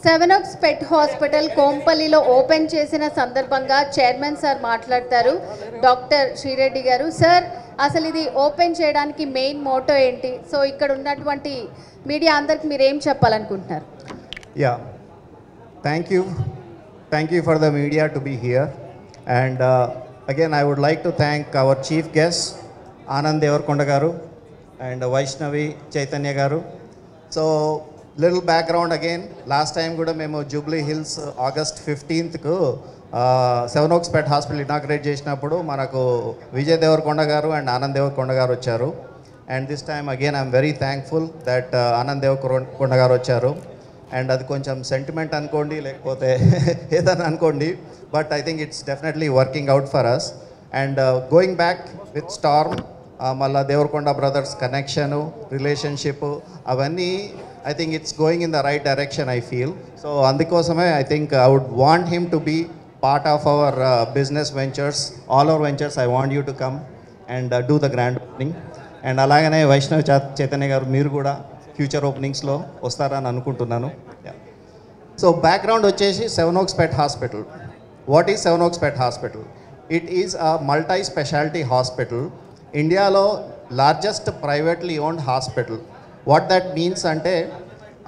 Seven Oaks pet hospital కోంపల్లిలో open చేసిన సందర్భంగా chairman sir మాట్లాడతారు. డాక్టర్ శ్రీరెడ్డి గారు, సార్ అసలు ఇది ఓపెన్ చేయడానికి మెయిన్ మోటో ఏంటి? సో ఇక్కడ ఉన్నటువంటి మీడియా అందరికి మీరు ఏం చెప్పాలనుకుంటున్నారు? Yeah, thank you for the media to be here. And again I would like to thank our chief guest Anand Deverakonda garu and Vaishnavi Chaitanya garu. So little background again, last time కూడా మేము Jubilee Hills August 15th Seven Oaks pet hospital inaugurate చేసినప్పుడు మనకు Vijay Devarakonda garu and Anand Deverakonda garu వచ్చారు. And this time again I'm very thankful that Anand Deverakonda garu వచ్చారు. And అది కొంచెం sentiment అనుకోండి, లేకపోతే ఏదైనా అనుకోండి, but I think it's definitely working out for us. And going back with storm, మళ్ళీ దేవరకొండ బ్రదర్స్ కనెక్షను, రిలేషన్షిప్, అవన్నీ I think it's going in the right direction, I feel. So andukosame I think I would want him to be part of our business ventures, all our ventures. I want you to come and do the grand opening. And alagane Vaishnav Chaitanya garu meer kuda future openings lo vastarani anukuntunnanu. So background vachesi Seven Oaks Pet Hospital. What is Seven Oaks Pet Hospital? It is a multi specialty hospital, India lo largest privately owned hospital. What that means ante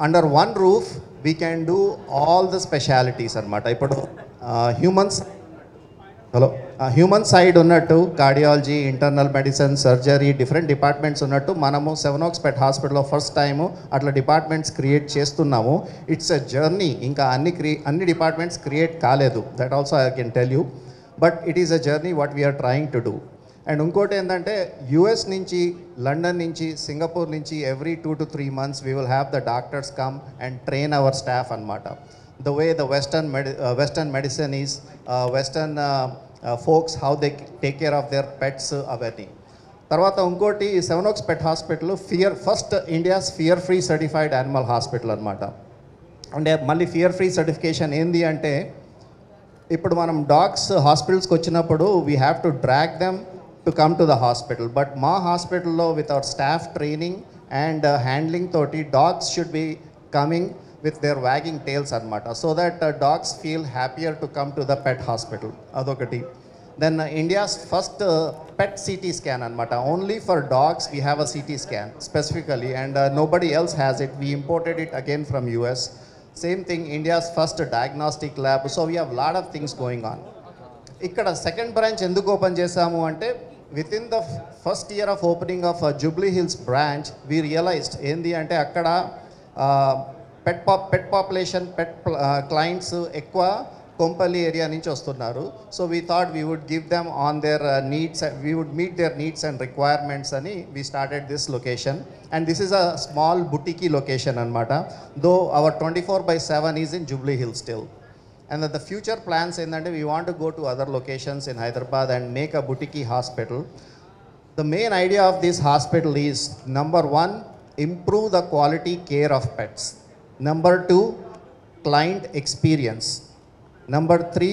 under one roof we can do all the specialities anamata. Ippudu human side unnattu cardiology, internal medicine, surgery, different departments unnattu manamu Seven Oaks Pet Hospital lo first time atla departments create chestunnamu. It's a journey, inka anni departments create kaledu, that also I can tell you, but it is a journey what we are trying to do. And ఇంకోటి ఏంటంటే US నుంచి, London నుంచి, Singapore నుంచి every 2 to 3 months we will have the doctors come and train our staff అనమాట. The way the western medicine is, western folks how they take care of their pets, అవన్నీ. తర్వాత ఇంకోటి Seven Oaks pet hospital first India's fear free certified animal hospital అనమాట. అంటే మళ్ళీ fear free certification ఏంది అంటే, ఇప్పుడు మనం డాగ్స్ హాస్పిటల్స్కి వచ్చినప్పుడు we have to drag them to come to the hospital, but ma hospital lo with our staff training and handling toti dogs should be coming with their wagging tails anamata, so that dogs feel happier to come to the pet hospital. Adokati. Then India's first pet CT scan anamata, only for dogs we have a CT scan specifically, and nobody else has it. We imported it again from US. Same thing, India's first diagnostic lab. So we have a lot of things going on. ఇక్కడ second branch ఎందుకు open చేశాము అంటే, with in the first year of opening of Jubilee Hills branch we realized ఏంది అంటే, అక్కడ పెట్ population, పెట్ clients ఎక్కువ Kompally area నుంచి వస్తున్నారు. So we thought we would give them on their needs, we would meet their needs and requirements అని we started this location. And this is a small boutique location అనమాట, though our 24/7 is in Jubilee Hills still. And the future plans ఏంటంటే, we want to go to other locations in Hyderabad and make a boutique hospital. The main idea of this hospital is, number 1, improve the quality care of pets. Number 2, client experience. Number 3,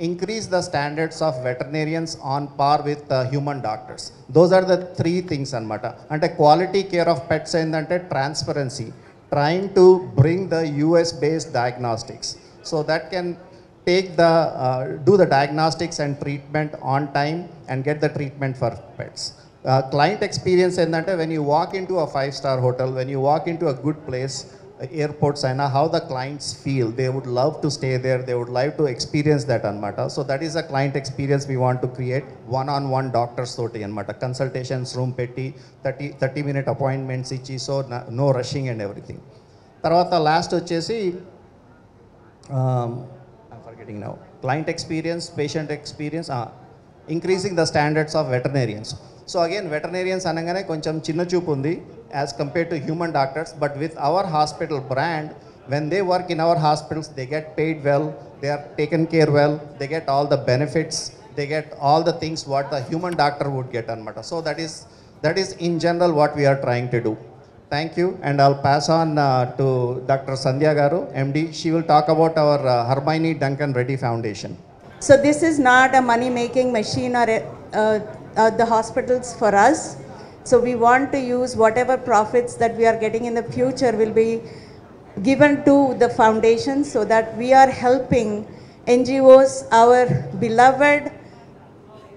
increase the standards of veterinarians on par with human doctors. Those are the 3 things anamata. Ante quality care of pets ఏంటంటే transparency, trying to bring the US based diagnostics, so that can take the do the diagnostics and treatment on time and get the treatment for pets. Client experience endante, when you walk into a 5-star hotel, when you walk into a good place, airports aina, how the clients feel, they would love to stay there, they would like to experience that anamata. So that is a client experience we want to create. One-on-one doctors toti anamata, consultations room petti 30-minute appointments ichi, so no rushing and everything. Tarvata last vachesi I'm forgetting now. Client experience, patient experience, increasing the standards of veterinarians. So again, veterinarians anagane koncham chinna chupu undi as compared to human doctors, but with our hospital brand, when they work in our hospitals, they get paid well, they are taken care well, they get all the benefits, they get all the things what the human doctor would get anamata. So that is in general what we are trying to do. Thank you, and I'll pass on to Dr. Sandhya Garu, MD. She will talk about our Hermione Duncan Reddy Foundation. So this is not a money-making machine or the hospitals for us. So we want to use whatever profits that we are getting in the future will be given to the foundation so that we are helping NGOs, our beloved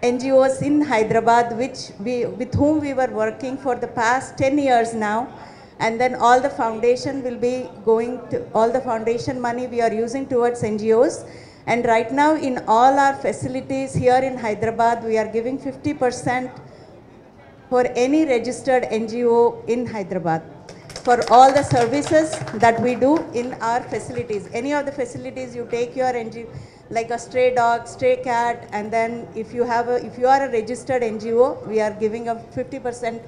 NGOs in Hyderabad, with whom we were working for the past 10 years now. And then all the foundation will be going to, all the foundation money we are using towards NGOs. And right now in all our facilities here in Hyderabad, we are giving 50% for any registered NGO in Hyderabad for all the services that we do in our facilities. Any of the facilities you take your NGO, like a stray dog, stray cat, and then if you are a registered NGO, we are giving a 50%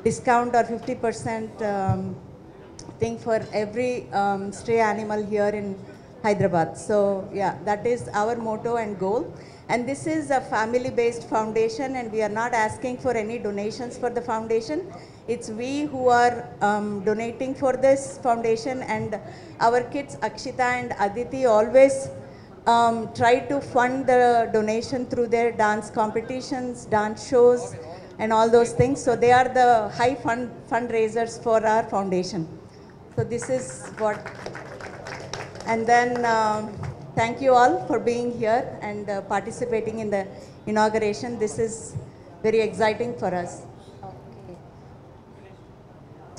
discount or 50% thing for every stray animal here in Hyderabad. So yeah, that is our motto and goal. And this is a family-based foundation, and we are not asking for any donations for the foundation. It's we who are donating for this foundation, and our kids Akshita and Aditi always try to fund the donation through their dance competitions, dance shows, and all those things. So they are the high fundraisers for our foundation. So this is what, and then thank you all for being here and participating in the inauguration. This is very exciting for us.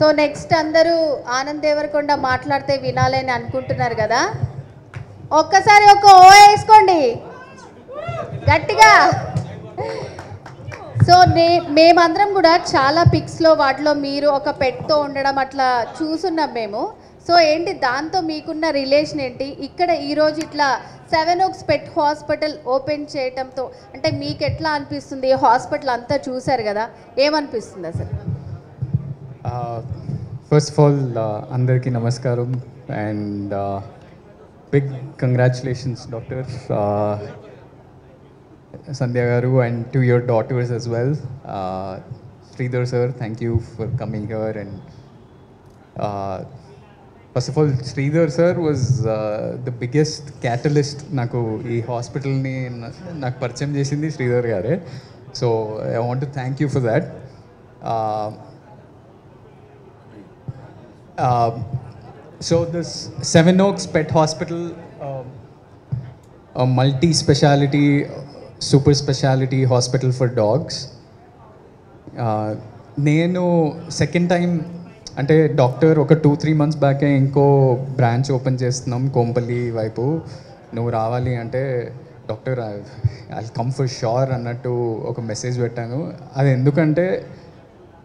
So next అందరూ ఆనంద్ దేవరకొండ మాట్లాడితే వినాలని అనుకుంటున్నారు కదా, ఒక్కసారి ఒక ఓ వేసుకోండి గట్టిగా. So మేమందరం కూడా చాలా పిక్స్లో వాటిలో మీరు ఒక పెట్తో ఉండడం అట్లా చూసున్నాం మేము. సో ఏంటి దాంతో మీకున్న రిలేషన్ ఏంటి? ఇక్కడ ఈరోజు ఇట్లా 7 Oaks పెట్ హాస్పిటల్ ఓపెన్ చేయటంతో అంటే మీకు ఎట్లా అనిపిస్తుంది? హాస్పిటల్ అంతా చూశారు కదా, ఏమనిపిస్తుంది అసలు? ఫస్ట్ ఆఫ్ ఆల్ అందరికీ నమస్కారం and big congratulations doctor Sandhya garu and to your daughters as well. Sridhar sir, thank you for coming here. And first of all, Sridhar sir was the biggest catalyst naku ee hospital ni నాకు పరిచయం చేసింది శ్రీధర్ గారే. So I want to thank you for that. So this 7 Oaks Pet Hospital, a multi-speciality, super speciality hospital for dogs. నేను second time అంటే doctor ఒక 2-3 months బ్యాకే ఇంకో branch open చేస్తున్నాం కోంపల్లి వైపు, నువ్వు రావాలి అంటే doctor I come for sure అన్నట్టు ఒక మెసేజ్ పెట్టాను. అది ఎందుకంటే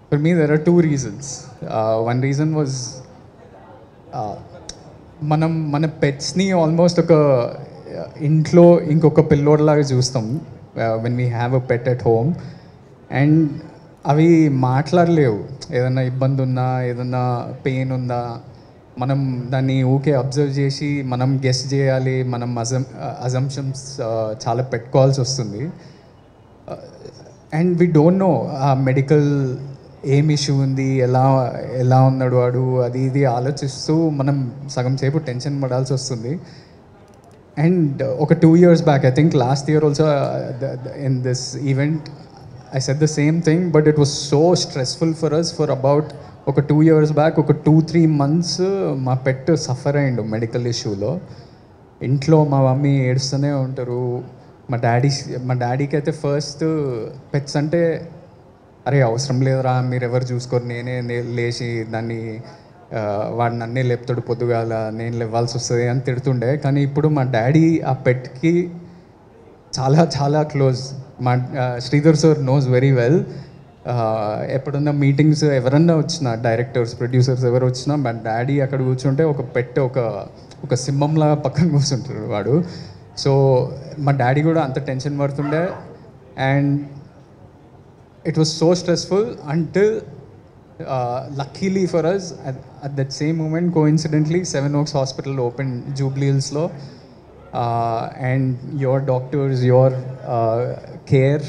for me there are 2 reasons. One reason was మన పెట్స్ని ఆల్మోస్ట్ ఒక ఇంట్లో ఇంకొక పిల్లోడ్లాగా చూస్తాం when we have a pet at home. And అవి మాట్లాడలేవు, ఏదన్నా ఇబ్బంది ఉన్నా ఏదన్నా పెయిన్ ఉందా మనం దాన్ని ఊకే అబ్జర్వ్ చేసి మనం గెస్ చేయాలి, మనం అజంప్షన్స్ చాలా పెట్టుకోవాల్సి వస్తుంది. అండ్ వీ డోంట్ నో ఆ మెడికల్ ఏం ఇష్యూ ఉంది, ఎలా ఉన్నాడు వాడు, అది ఇది ఆలోచిస్తూ మనం సగం సేపు టెన్షన్ పడాల్సి వస్తుంది. అండ్ ఒక 2 years back, I think last year also in this event I said the same thing, but it was so stressful for us for about ఒక 2 years బ్యాక్. ఒక 2-3 months మా పెట్ సఫర్ అయ్యిండు మెడికల్ ఇష్యూలో. ఇంట్లో మా మమ్మీ ఏడుస్తూనే ఉంటారు. మా డాడీకి అయితే ఫస్ట్ పెట్స్ అంటే అరే అవసరం లేదురా మీరు ఎవరు చూసుకోరు, నేనే లేచి దాన్ని వాడు నన్నే లేపుతాడు పొద్దుగాల, నేను లేవాల్సి వస్తుంది అని తిడుతుండే. కానీ ఇప్పుడు మా డాడీ ఆ పెట్కి చాలా చాలా క్లోజ్. మా Sridhar sir knows very well. ఎప్పుడన్నా మీటింగ్స్ ఎవరన్నా వచ్చినా, డైరెక్టర్స్ ప్రొడ్యూసర్స్ ఎవరు వచ్చినా మా డాడీ అక్కడ కూర్చుంటే ఒక పెట్ ఒక సింహంలా పక్కన కూర్చుంటాడు వాడు. సో మా డాడీ కూడా అంత టెన్షన్ పడుతుండే. And it was so stressful until luckily for us at that same moment coincidentally 7 Oaks Hospital opened Jubilee Hills lo, and your doctors, your care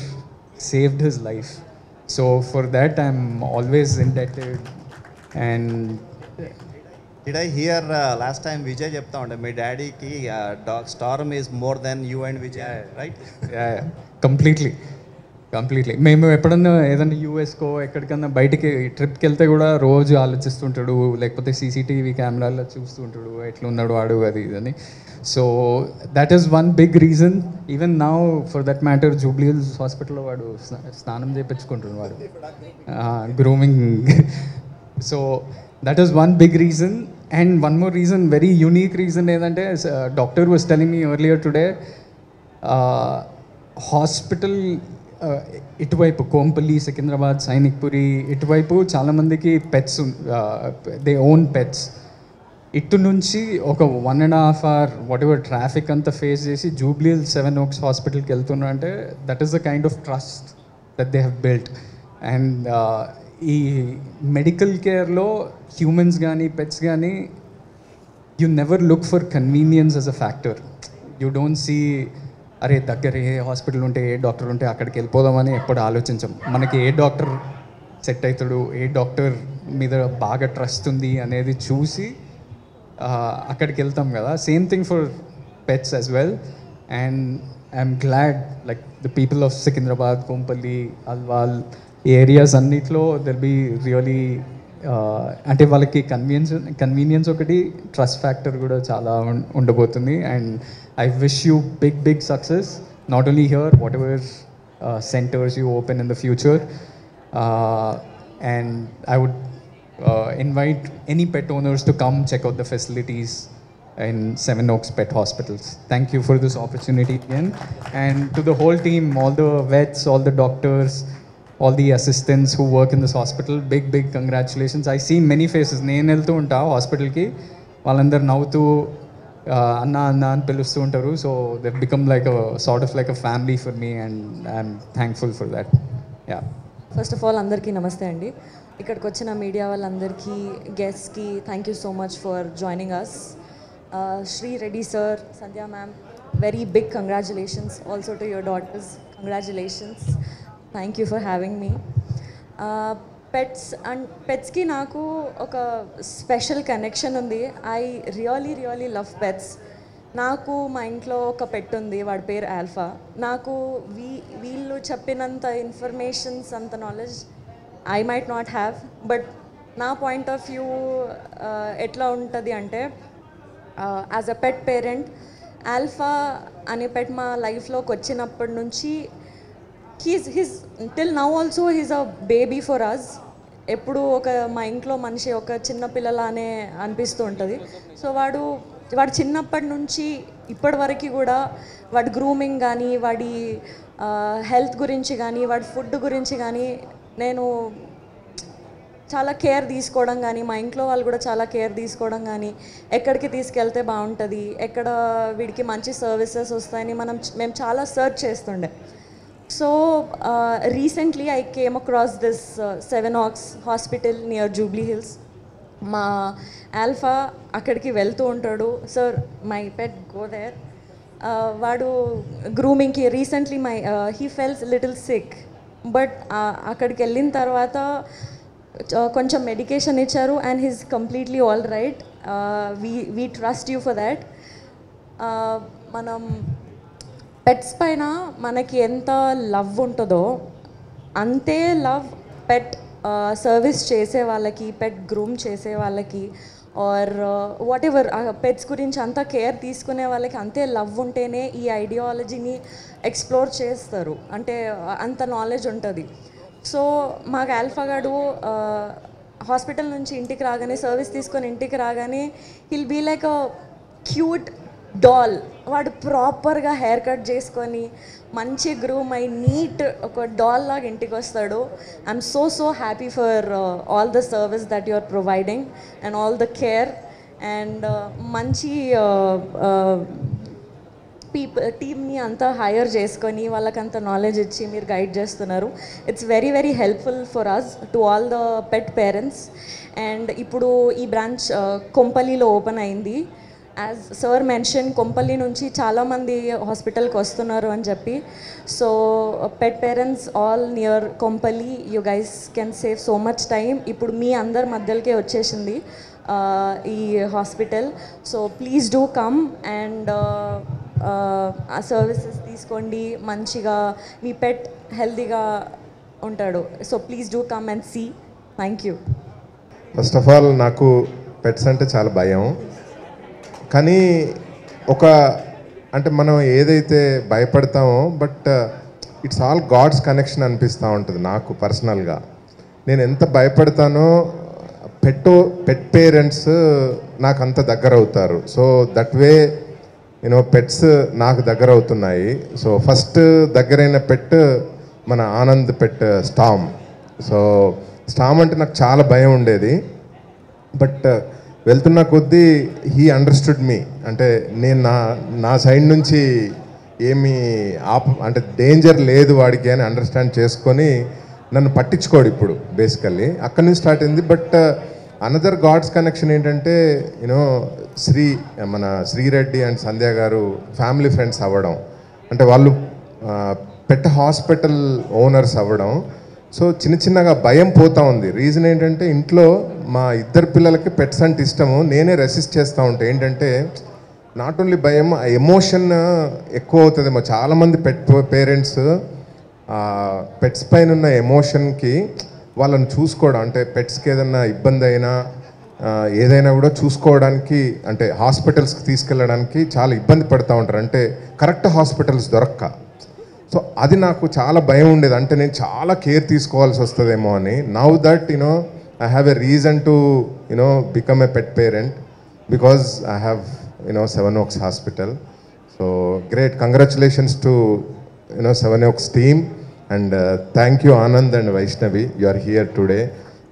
saved his life. So for that I'm always indebted. And Did I hear last time Vijay చెప్తా ఉండే మీ డాడీకి dog Storm is more than you and Vijay, right? yeah, completely. Completely. మేము ఎప్పుడన్నా ఏదైనా యూఎస్కో ఎక్కడికన్నా బయటికి ట్రిప్కి వెళ్తే కూడా రోజు ఆలోచిస్తుంటాడు, లేకపోతే సీసీటీవీ కెమెరాలో చూస్తుంటాడు ఎట్లున్నాడు వాడు అది ఇదని. So that is one big reason. Even now for that matter Jubilee Hills హాస్పిటల్లో వాడు స్నానం చేయించుకుంటున్నాడు వాడు, grooming. So that is one big reason. And one more reason, very unique reason ఏంటంటే, doctor was telling me earlier today, hospital ఇటువైపు కోంపల్లి, సికింద్రాబాద్, సైనిక్పురి ఇటువైపు చాలామందికి pets, they own pets. ఇటు నుంచి ఒక 1.5 hour వాట్ ఎవర్ ట్రాఫిక్ అంతా ఫేస్ చేసి జూబ్లీ హిల్స్ 7 Oaks హాస్పిటల్కి వెళ్తున్నారు అంటే that is the kind of trust that they have built. And ఈ మెడికల్ కేర్లో హ్యూమన్స్ కానీ పెట్స్ కానీ you never look for convenience as a factor. You don't see అరే దగ్గర ఏ హాస్పిటల్ ఉంటే ఏ డాక్టర్ ఉంటే అక్కడికి వెళ్ళిపోదామని ఎప్పుడు ఆలోచించాం. మనకి ఏ డాక్టర్ సెట్ అవుతాడు, ఏ డాక్టర్ మీద బాగా ట్రస్ట్ ఉంది అనేది చూసి అక్కడికి వెళ్తాం కదా. Same thing for pets as well. And I'm glad like the people of Secunderabad, Kompally, Alwal areas అన్నిట్లో దెల్ బీ రియలీ అంటే వాళ్ళకి కన్వీనియన్స్ ఒకటి, ట్రస్ట్ ఫ్యాక్టర్ కూడా చాలా ఉండబోతుంది. And I wish you big success, not only here, whatever centers you open in the future. And I would invite any pet owners to come check out the facilities in 7 Oaks Pet Hospitals. Thank you for this opportunity again. And to the whole team, all the vets, all the doctors, all the assistants who work in this hospital, big congratulations. I see many faces. నేను వెళ్తూ ఉంటా హాస్పిటల్కి, వాళ్ళందరూ నవ్వుతూ అన్న అని పిలుస్తూ ఉంటారు. So they become like sort of like a family for me and I'm thankful for that. Yeah, first of all అందరికీ నమస్తే అండి. ఇక్కడికి వచ్చిన మీడియా వాళ్ళందరికీ, గెస్ట్కి thank you so much for joining us. Shri Reddy sir, Sandhya ma'am, very big congratulations. Also to your daughters, congratulations. Thank you for having me. పెట్స్కి నాకు ఒక special connection ఉంది. I really love pets. నాకు మా ఇంట్లో ఒక పెట్ ఉంది, వాడి పేరు ఆల్ఫా. నాకు వీళ్ళు చెప్పినంత ఇన్ఫర్మేషన్స్, అంత knowledge I might not have, but నా పాయింట్ ఆఫ్ వ్యూ ఎట్లా ఉంటుంది అంటే, as a pet parent, Alpha అనే పెట్ మా లైఫ్లోకి వచ్చినప్పటి నుంచి he's till now also he's a baby for us. ఎప్పుడు మా ఇంట్లో మనిషి ఒక చిన్న పిల్లలానే అనిపిస్తూ ఉంటుంది. సో వాడు చిన్నప్పటి నుంచి ఇప్పటి వరకు కూడా వాడి గ్రూమింగ్ కానీ, వాడి హెల్త్ గురించి కానీ, వాడి ఫుడ్ గురించి కానీ నేను చాలా కేర్ తీసుకోవడం కానీ, మా ఇంట్లో వాళ్ళు కూడా చాలా కేర్ తీసుకోవడం కానీ, ఎక్కడికి తీసుకెళ్తే బాగుంటుంది, ఎక్కడ వీడికి మంచి సర్వీసెస్ వస్తాయని మేము చాలా సర్చ్ చేస్తుండే. So recently I came across this 7 Oaks hospital near Jubilee Hills. మా ఆల్ఫా అక్కడికి వెళ్తూ ఉంటాడు. Sir, my pet go there. వాడు గ్రూమింగ్కి recently he fells little sick, but అక్కడికి వెళ్ళిన తర్వాత కొంచెం మెడికేషన్ ఇచ్చారు and he's completely all right. We trust you for that. మనం పెట్స్ పైన మనకి ఎంత లవ్ ఉంటుందో అంతే లవ్ పెట్ సర్వీస్ చేసే వాళ్ళకి, పెట్ గ్రూమ్ చేసే వాళ్ళకి, ఆర్ వాట్ ఎవర్ పెట్స్ గురించి అంత కేర్ తీసుకునే వాళ్ళకి అంతే లవ్ ఉంటేనే ఈ ఐడియాలజీని ఎక్స్ప్లోర్ చేస్తారు, అంటే అంత నాలెడ్జ్ ఉంటుంది. సో మాకు ఆల్ఫా గాడు హాస్పిటల్ నుంచి ఇంటికి రాగానే, సర్వీస్ తీసుకొని ఇంటికి రాగానే, he'll be like a cute doll. వాడు ప్రాపర్గా హెయిర్ కట్ చేసుకొని మంచి గ్రూమ్ అయి నీట్ ఒక డాల్ లాగా ఇంటికి వస్తాడు. I'm so happy for all the service that you are providing and all the care. And మంచి టీమ్ని అంతా హైర్ చేసుకొని వాళ్ళకంత నాలెడ్జ్ ఇచ్చి మీరు గైడ్ చేస్తున్నారు. It's very helpful for us to all the pet parents. And ఇప్పుడు ఈ బ్రాంచ్ కొంపల్లిలో ఓపెన్ అయింది. యాజ్ సార్ మెన్షన్, కొంపల్లి నుంచి చాలామంది హాస్పిటల్కి వస్తున్నారు అని చెప్పి. So pet parents all near Kompally, you guys can save so much time. ఇప్పుడు మీ అందరి మధ్యలోకే వచ్చేసింది ఈ hospital. So please do come and ఆ సర్వీసెస్ తీసుకోండి, మంచిగా మీ పెట్ హెల్తీగా ఉంటాడు. So please do come and see. Thank you. First of all నాకు పెట్స్ అంటే చాలా భయం. కానీ అంటే మనం ఏదైతే భయపడతామో but it's all God's connection అనిపిస్తూ ఉంటుంది నాకు పర్సనల్గా. నేను ఎంత భయపడతానో పెట్ పేరెంట్స్ నాకు అంత దగ్గర అవుతారు. సో దట్ వే పెట్స్ నాకు దగ్గర అవుతున్నాయి. సో ఫస్ట్ దగ్గరైన పెట్ మన ఆనంద్ పెట్ స్టామ్. సో స్టామ్ అంటే నాకు చాలా భయం ఉండేది. బట్ వెళ్తున్న కొద్దీ హీ అండర్స్టూడ్ మీ. అంటే నేను నా సైడ్ నుంచి ఏమీ అంటే డేంజర్ లేదు వాడికి అని అండర్స్టాండ్ చేసుకొని నన్ను పట్టించుకోడు ఇప్పుడు బేసికల్లీ. అక్కడి నుంచి స్టార్ట్ అయింది. బట్ అనదర్ గాడ్స్ కనెక్షన్ ఏంటంటే మన శ్రీరెడ్డి అండ్ సంధ్య గారు ఫ్యామిలీ ఫ్రెండ్స్ అవ్వడం, అంటే వాళ్ళు పెట్ హాస్పిటల్ ఓనర్స్ అవ్వడం. సో చిన్నగా భయం పోతూ ఉంది. రీజన్ ఏంటంటే ఇంట్లో మా ఇద్దరు పిల్లలకి పెట్స్ అంటే ఇష్టము, నేనే రెసిస్ట్ చేస్తూ ఉంటాను. ఏంటంటే నాట్ ఓన్లీ భయం, ఎమోషన్ ఎక్కువ అవుతుందేమో. చాలామంది పెట్ పేరెంట్స్ పెట్స్ పైన ఉన్న ఎమోషన్కి వాళ్ళని చూసుకోవడం, అంటే పెట్స్కి ఏదైనా ఇబ్బంది అయినా ఏదైనా కూడా చూసుకోవడానికి, అంటే హాస్పిటల్స్కి తీసుకెళ్ళడానికి చాలా ఇబ్బంది పడుతూ ఉంటారు, అంటే కరెక్ట్ హాస్పిటల్స్ దొరక్క. సో అది నాకు చాలా భయం ఉండేది, అంటే నేను చాలా కేర్ తీసుకోవాల్సి వస్తుందేమో అని. Now that I have a reason to become a pet parent because I have Seven Oaks Hospital. So great, congratulations to Seven Oaks team, and thank you Anand and Vaishnavi, you are here today.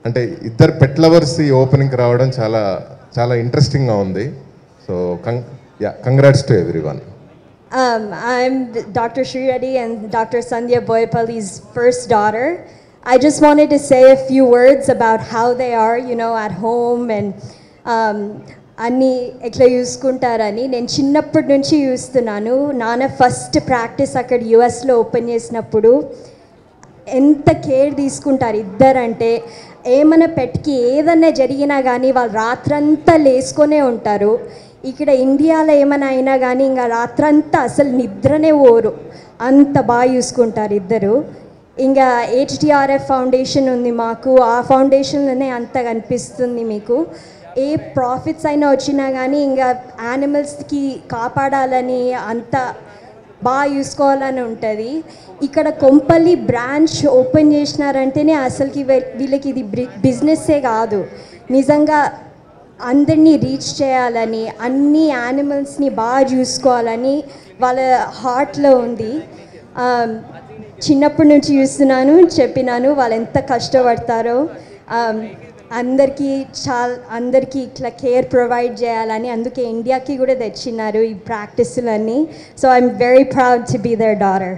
అంటే ఇద్దరు pet lovers ఈ ఓపెనింగ్కి రావడం చాలా చాలా ఇంట్రెస్టింగ్గా ఉంది. So congrats to everyone. I'm Dr. Sri Reddy and Dr. Sandhya Boyapalli's first daughter. I just wanted to say a few words about how they are, at home and అన్నీ ఎట్లా చూసుకుంటారని. నేను చిన్నప్పటి నుంచి చూస్తున్నాను. నాన్న ఫస్ట్ ప్రాక్టీస్ అక్కడ యుఎస్లో open చేసినప్పుడు ఎంత కేర్ తీసుకుంటారు ఇద్దరంటే. ఏమైనా పెట్కి ఏదన్నా జరిగినా కానీ వాళ్ళు రాత్రంతా లేసుకొనే ఉంటారు. ఇక్కడ ఇండియాలో ఏమైనా అయినా కానీ ఇంకా రాత్రంతా అసలు నిద్రనే పోరు, అంత బాగా చూసుకుంటారు ఇద్దరు. ఇంకా HTRF ఫౌండేషన్ ఉంది మాకు, ఆ ఫౌండేషన్లోనే అంత కనిపిస్తుంది మీకు. ఏ ప్రాఫిట్స్ అయినా వచ్చినా కానీ ఇంకా యానిమల్స్కి కాపాడాలని అంత బాగా చూసుకోవాలని ఉంటుంది. ఇక్కడ కొంపల్లి బ్రాంచ్ ఓపెన్ చేసినారంటేనే అసలుకి వీళ్ళకి ఇది బిజినెస్సే కాదు, నిజంగా అందరినీ రీచ్ చేయాలని, అన్ని యానిమల్స్ని బాగా చూసుకోవాలని వాళ్ళ హార్ట్లో ఉంది. చిన్నప్పటి నుంచి చూస్తున్నాను, చెప్పినాను వాళ్ళు ఎంత కష్టపడతారో. అందరికీ ఇట్లా కేర్ ప్రొవైడ్ చేయాలని, అందుకే ఇండియాకి కూడా తెచ్చినారు ఈ ప్రాక్టీసులన్నీ. So I'm very proud to be their daughter.